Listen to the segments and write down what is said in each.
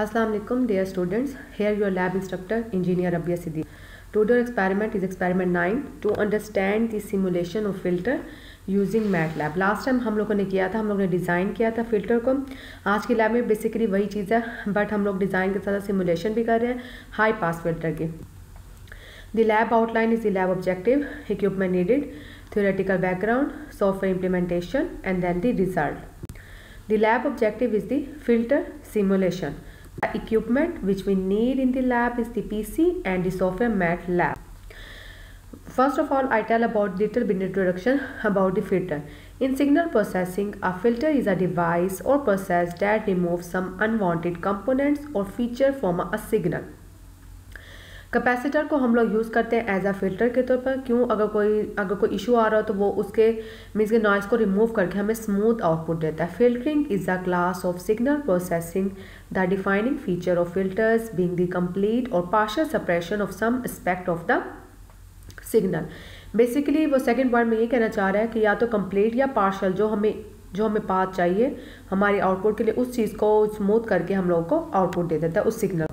Assalamu alaikum dear students. Here your lab instructor engineer Rabia Siddiq. Today our experiment is experiment 9 to understand the simulation of filter using MATLAB. Last time हम लोगों ने किया था, हम लोग ने design किया था फिल्टर को. आज की लैब में बेसिकली वही चीज़ है, बट हम लोग डिज़ाइन के साथ सिमुलेशन भी कर रहे हैं हाई पास फिल्टर की. The lab outline is the lab objective, equipment needed, theoretical background, software implementation and then the result. The lab objective is the filter simulation. The equipment which we need in the lab is the PC and the software MATLAB. First of all, I tell about little bit introduction about the filter. In signal processing, a filter is a device or process that removes some unwanted components or feature from a signal. Capacitor को हम लोग use करते हैं as a filter के तौर पर. क्यों? अगर कोई इशू आ रहा हो तो वो उसके मीन्स के नॉइज़ को रिमूव करके हमें स्मूथ आउटपुट देता है. Filtering is a class of signal processing. The defining feature of filters being the complete और partial separation of some aspect of the signal. Basically वो सेकेंड पॉइंट में ये कहना चाह रहा है कि या तो कंप्लीट या पार्शियल जो हमें पाथ चाहिए हमारी आउटपुट के लिए, उस चीज़ को स्मूथ करके हम लोग को आउटपुट दे देता है उस signal.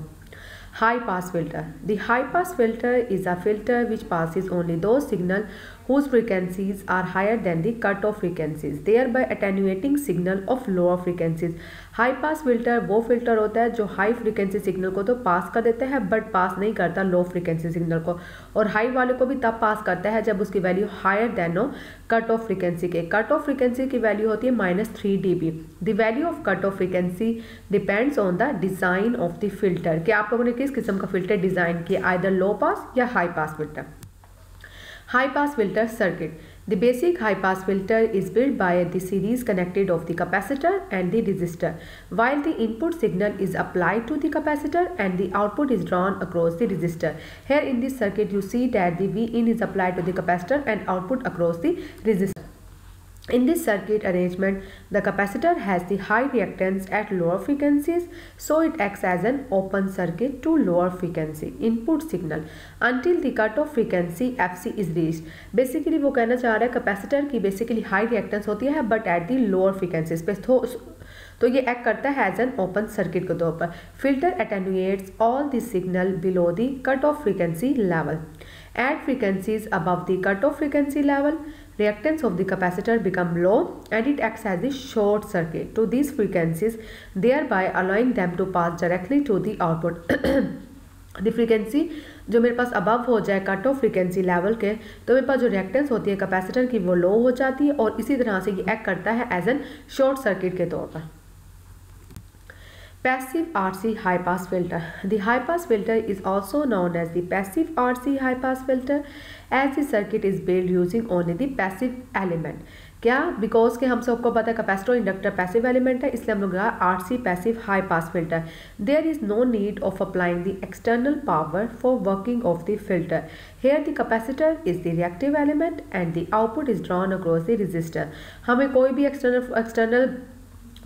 High pass filter. The high pass filter is a filter which passes only those signals whose frequencies are higher than the cutoff frequencies, thereby attenuating signal of lower frequencies. High pass filter वो filter होता है जो high frequency signal को तो पास कर देता है but पास नहीं करता लो फ्रीक्वेंसी सिग्नल को, और हाई वाले को भी तब पास करता है जब उसकी वैल्यू हायर देन हो कट ऑफ फ्रीक्वेंसी के. कट ऑफ फ्रीक्वेंसी की वैल्यू होती है -3 dB. The value of cut off frequency depends on the design of the filter कि आप लोगों ने किस किस्म का फिल्टर डिज़ाइन किया, आइदर लो पास या high pass filter. High pass filter circuit. The basic high pass filter is built by the series connected of the capacitor and the resistor, while the input signal is applied to the capacitor and the output is drawn across the resistor. Here in this circuit you see that the Vin is applied to the capacitor and output across the resistor. In this circuit arrangement, the capacitor has the high reactance at lower frequencies, so it acts as an open circuit to lower frequency input signal until the cutoff frequency FC is reached. Basically वो कहना चाह रहा है capacitor की basically high reactance होती है but at the lower frequencies पे तो ये एक्ट करता है एज एन ओपन सर्किट के तौर पर. Filter attenuates all the signal below the cut off frequency level. At frequencies above the cutoff frequency level, reactance of the capacitor become low and it acts as the short circuit to these frequencies, thereby allowing them to pass directly to the output. The frequency जो मेरे पास above हो जाए cut off frequency level के, तो मेरे पास जो reactance होती है कैपेसिटर की वो लो हो जाती है और इसी तरह से ये एक्ट करता है एज एन शॉर्ट सर्किट के तौर पर. Passive RC high pass filter. The high pass filter is also known as the passive RC high pass filter as the circuit is built using only the passive element. क्या? Because के हम सबको पता है capacitor inductor passive element है, इसलिए हम लोग RC passive high pass filter. There is no need of applying the external power for working of the filter. Here the capacitor is the reactive element and the output is drawn across the resistor. हमें कोई भी external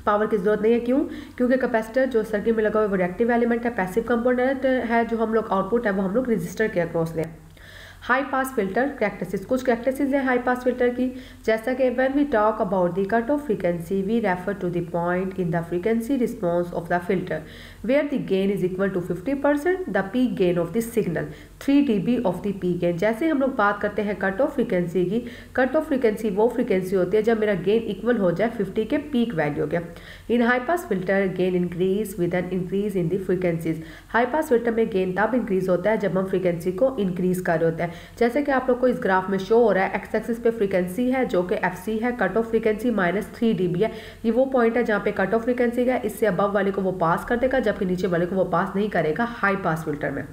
power की जरूरत नहीं है. क्यों? क्योंकि capacitor जो सर्किट में लगा हुआ है वो रिएक्टिव एलिमेंट है, पैसिव कंपोनेंट है, जो हम लोग आउटपुट है वो हम लोग रजिस्टर के अक्रॉस लें. High pass filter characteristics. कुछ कैरेक्टरिस्टिक्स हैं हाई पास फिल्टर की, जैसा कि when we talk about the cut off frequency we refer to the point in the frequency response of the filter where the gain is equal to 50% the peak gain of the signal 3 dB off the peak gain. जैसे हम लोग बात करते हैं cut off frequency की, cut off frequency वो frequency होती है जब मेरा गेन इक्वल हो जाए 50 के पीक वैल्यू के. इन high pass filter gain increase with an increase in the frequencies. High pass filter में गेन तब इंक्रीज होता है जब हम फ्रीक्वेंसी को इंक्रीज कर रहे होते हैं. जैसे कि आप लोग को इस ग्राफ में शो हो रहा है, एक्स एक्सिस पे फ्रीक्वेंसी है जो कि FC है, कट ऑफ फ्रीक्वेंसी -3 dB है. ये वो पॉइंट है जहाँ पे कट ऑफ फ्रीक्वेंसी है, इससे अबव वाले को वो पास कर देगा जबकि नीचे वाले को वो पास नहीं करेगा हाई पास फिल्टर में.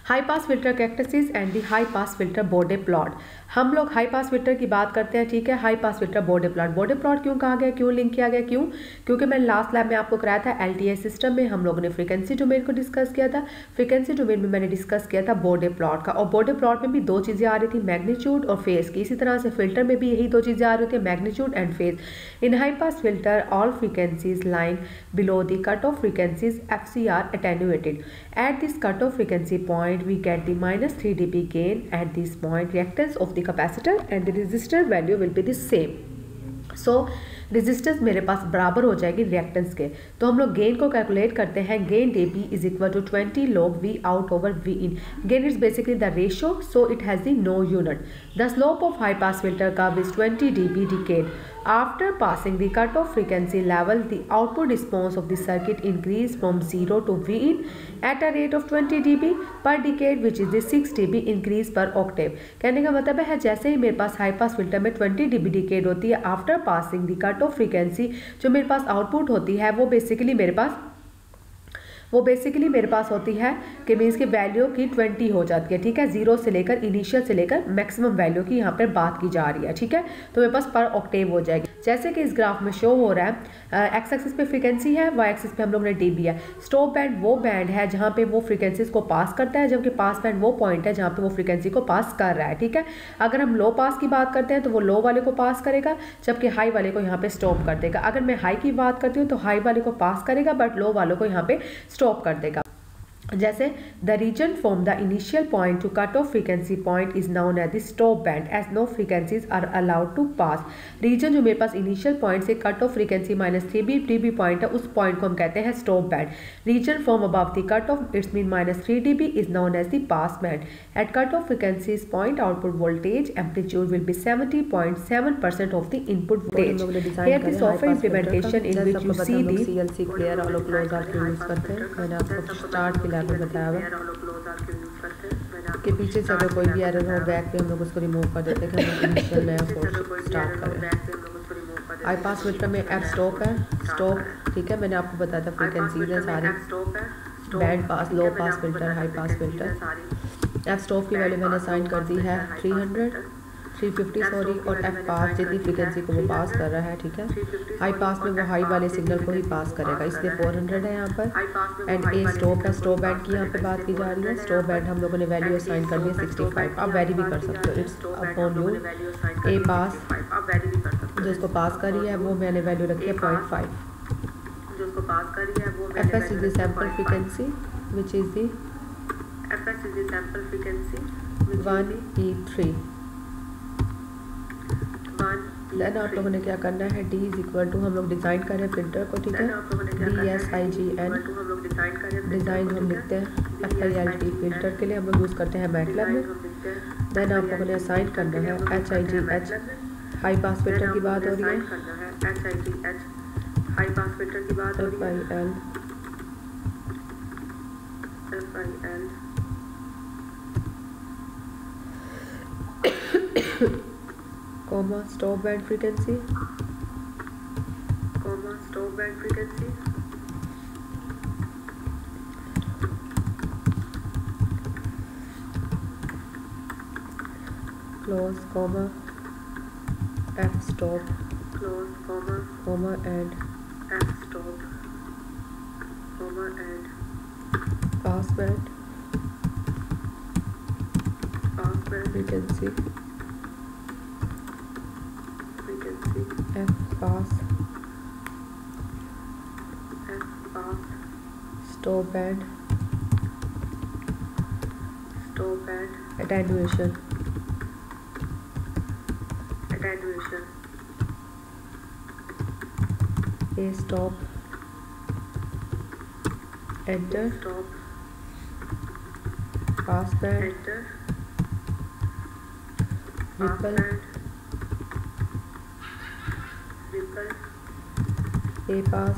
High pass filter characteristics and the high pass filter board plot. हम लोग हाई पास फिल्टर की बात करते हैं, ठीक है. हाई पास फिल्टर बोर्डे प्लॉट. बोर्डे प्लॉट क्यों कहा गया, क्यों लिंक किया गया? क्यों? क्योंकि मैंने लास्ट लैब में आपको कराया था LTI सिस्टम में हम लोगों ने फ्रीक्वेंसी डोमेन को डिस्कस किया था. फ्रीक्वेंसी डोमेन में मैंने डिस्कस किया था बोर्डे प्लॉट का, और बोर्डे प्लॉट में भी दो चीज़ें आ रही थी, मैग्नीट्यूड और फेज की. इसी तरह से फिल्टर में भी यही दो चीज़ें आ रही थी, magnitude and phase. In high pass filter all frequencies line below the cut off frequencies FC are attenuated. At this cut off frequency point we get the -3 dB gain. At this point reactance of the capacitor and the resistor value will be the same. So resistance मेरे पास बराबर हो जाएगी reactance के। तो हम लोग gain को calculate करते हैं। Gain dB is equal to 20 log V out over V in. Gain is basically the ratio, so it has the no unit. The slope of high pass filter curve is 20 dB decade. After passing the cutoff frequency level, the output response of the circuit increased from 0 to V in at a rate of 20 dB per decade, which is the 6 dB increase per octave. कहने का मतलब है जैसे ही मेरे पास high pass filter में 20 dB decade होती है, after passing दी cut off frequency जो मेरे पास आउटपुट होती है वो बेसिकली मेरे पास होती है कि मीन्स की वैल्यू की 20 हो जाती है। ठीक है, जीरो से लेकर इनिशियल से लेकर मैक्सिमम वैल्यू की यहाँ पर बात की जा रही है। ठीक है, तो मेरे पास पर ऑक्टेव हो जाएगी। जैसे कि इस ग्राफ में शो हो रहा है, एक्स एक्सिस पे फ्रीक्वेंसी है, वाई एक्सिस पे हम लोग ने dB है। स्टॉप बैंड वो बैंड है जहाँ पे वो फ्रीक्वेंसीज को पास करता है, जबकि पास बैंड वो पॉइंट है जहाँ पे वो फ्रीक्वेंसी को पास कर रहा है। ठीक है, अगर हम लो पास की बात करते हैं तो वो लो वाले को पास करेगा, जबकि हाई वाले को यहाँ पे स्टॉप कर देगा। अगर मैं हाई की बात करती हूँ तो हाई वाले को पास करेगा बट लो वालों को यहाँ पे स्टॉप कर देगा। जैसे the region from the initial point to cut off frequency point is known as the stop band as no frequencies are allowed to pass. Region जो मेरे पास इनिशियल पॉइंट से cut off frequency -3 dB point है, उस point को हम कहते हैं stop band. Region from above the cut off its mean -3 dB is known as the pass band. At cut off frequencies point output voltage amplitude will be 70.7% of the input voltage. Here the software implementation in which you see the CLC clear all close all use करते हैं। मैंने आपको start के level बताया हुआ के पीछे से अगर कोई भी एरर हो बैक पे हम लोग उसको रिमूव कर देते हैं कि हम इनिशियल नया कोर्स स्टार्ट करें। हाई पास फिल्टर में एफ स्टॉप है, स्टॉप ठीक है, मैंने आपको बताया था फ्रीक्वेंसीज है सारी, band pass, low pass filter, high pass filter. F stop की वैल्यू मैंने असाइन कर दी है 350 सॉरी, और एफ पास जितनी फ्रीक्वेंसी को वो पास कर रहा है। ठीक है, हाई पास में वो हाई वाले सिग्नल को ही पास करेगा, इसलिए 400 है यहाँ पर। एंड ए स्टॉप है, स्टॉप बैंड की यहाँ पे बात की जा रही है। स्टॉप बैंड हम लोगों ने वैल्यू असाइन कर दी है 65। आप वेरी भी कर सकते हो, इट्स अपॉन यू। ए पास जो इसको पास कर रही है वो मैंने वैल्यू रखी है 0.5। F S is the sample frequency which is the 1E3। Then आप लोगों ने क्या करना है, D इज इक्वल टू, हम लोग डिज़ाइन कर रहे हैं फिल्टर को। ठीक है, DSIGN डिज़ाइन हम लिखते हैं FILT फिल्टर के लिए हम लोग यूज़ करते हैं मैटलैब में। देन आप लोगों ने असाइन करना है HIGH, हाई पास फिल्टर की बात हो रही है, FIL comma stop band frequency, close comma f stop comma and pass band frequency F pass stop band attenuation A stop enter pass band ripple A pass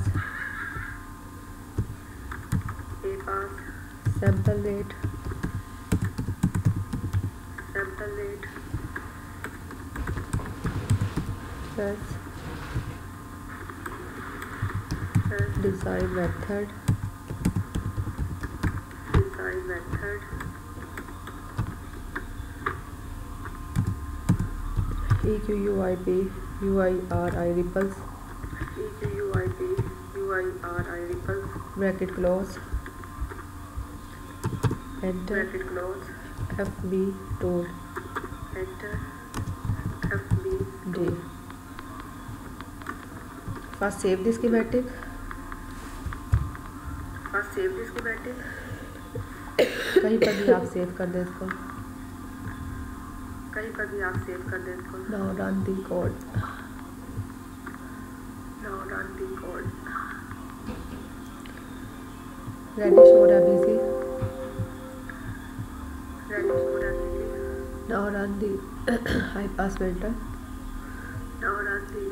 sample rate plus design method EQUIP UIRI ripples bracket close enter FB tool D। first save the schematic कहीं पर भी आप save कर दें इसको। now run the code। Now run the code. Reddish or ABC. Reddish or ABC. Now run the high pass filter. Now run the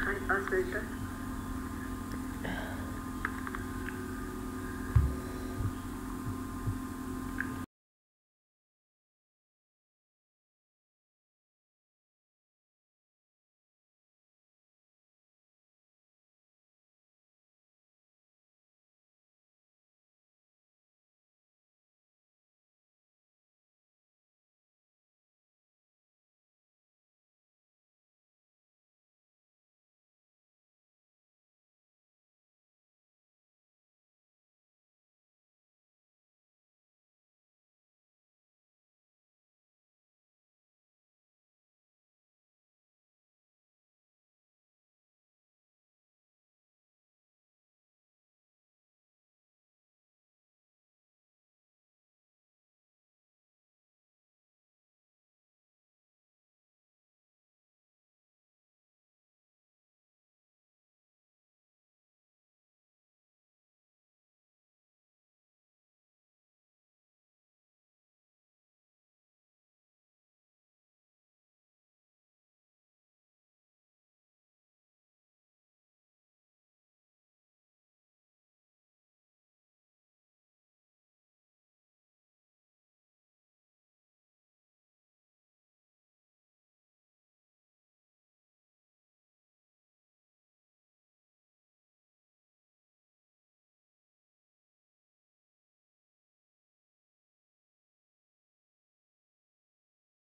high pass filter.